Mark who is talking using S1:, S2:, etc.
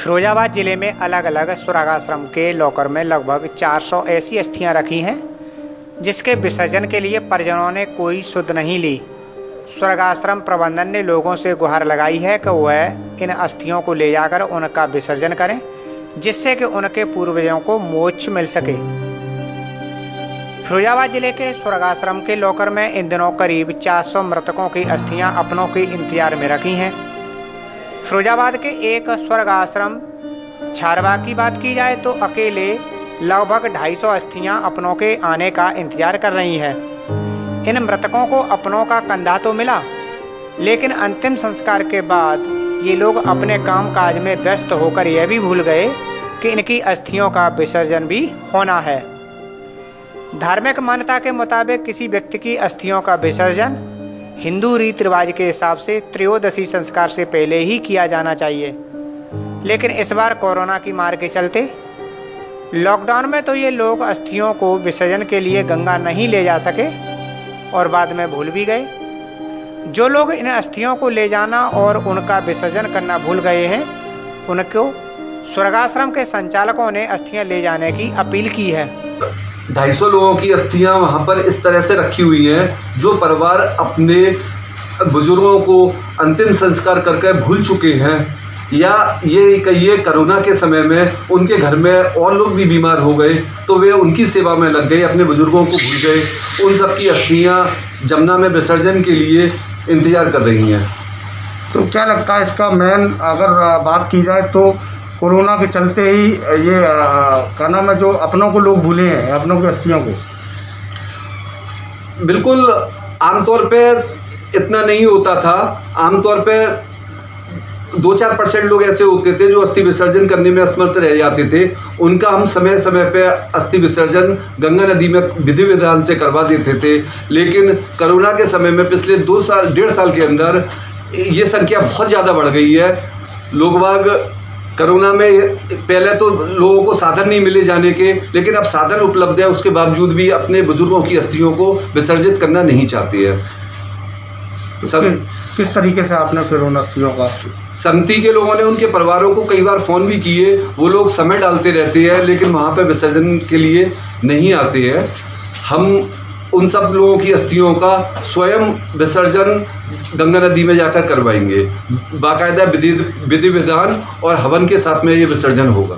S1: फिरोजाबाद जिले में अलग अलग स्वर्गाश्रम के लॉकर में लगभग 400 ऐसी अस्थियां रखी हैं जिसके विसर्जन के लिए परिजनों ने कोई सुध नहीं ली। स्वर्गाश्रम प्रबंधन ने लोगों से गुहार लगाई है कि वह इन अस्थियों को ले जाकर उनका विसर्जन करें, जिससे कि उनके पूर्वजों को मोक्ष मिल सके। फिरोजाबाद जिले के स्वर्गाश्रम के लॉकर में इन दिनों करीब 400 मृतकों की अस्थियां अपनों के इंतजार में रखी हैं। फिरोजाबाद के एक स्वर्गाश्रम छारबाग की बात की जाए तो अकेले लगभग 250 अस्थियां अपनों के आने का इंतजार कर रही हैं। इन मृतकों को अपनों का कंधा तो मिला, लेकिन अंतिम संस्कार के बाद ये लोग अपने काम काज में व्यस्त होकर यह भी भूल गए कि इनकी अस्थियों का विसर्जन भी होना है। धार्मिक मान्यता के मुताबिक किसी व्यक्ति की अस्थियों का विसर्जन हिंदू रीति रिवाज के हिसाब से त्रयोदशी संस्कार से पहले ही किया जाना चाहिए, लेकिन इस बार कोरोना की मार के चलते लॉकडाउन में तो ये लोग अस्थियों को विसर्जन के लिए गंगा नहीं ले जा सके और बाद में भूल भी गए। जो लोग इन अस्थियों को ले जाना और उनका विसर्जन करना भूल गए हैं, उनको स्वर्गाश्रम के संचालकों ने अस्थियां ले जाने की अपील की है।
S2: 250 लोगों की अस्थियां वहां पर इस तरह से रखी हुई हैं जो परिवार अपने बुजुर्गों को अंतिम संस्कार करके भूल चुके हैं, या ये कहिए कोरोना के समय में उनके घर में और लोग भी बीमार हो गए तो वे उनकी सेवा में लग गए, अपने बुजुर्गों को भूल गए। उन सब की अस्थियां जमुना में विसर्जन के लिए इंतजार कर रही हैं।
S3: तो क्या लगता है इसका मेन अगर बात की जाए तो कोरोना के चलते ही ये क्या नाम है, जो अपनों को लोग भूले हैं, अपनों की अस्थियों को?
S2: बिल्कुल, आमतौर पे इतना नहीं होता था। आमतौर पे 2-4% लोग ऐसे होते थे जो अस्थि विसर्जन करने में असमर्थ रह जाते थे। उनका हम समय समय पे अस्थि विसर्जन गंगा नदी में विधि विधान से करवा देते थे, लेकिन कोरोना के समय में पिछले 2-1.5 साल के अंदर ये संख्या बहुत ज़्यादा बढ़ गई है। लोग बाग कोरोना में पहले तो लोगों को साधन नहीं मिले जाने के, लेकिन अब साधन उपलब्ध है, उसके बावजूद भी अपने बुजुर्गों की अस्थियों को विसर्जित करना नहीं चाहते हैं। सब
S3: किस तरीके से आपने फिर उन अस्थियों का?
S2: समिति के लोगों ने उनके परिवारों को कई बार फ़ोन भी किए, वो लोग समय डालते रहते हैं लेकिन वहाँ पे विसर्जन के लिए नहीं आते हैं। हम उन सब लोगों की अस्थियों का स्वयं विसर्जन गंगा नदी में जाकर करवाएंगे। बाकायदा विधि विधान और हवन के साथ में ये विसर्जन होगा।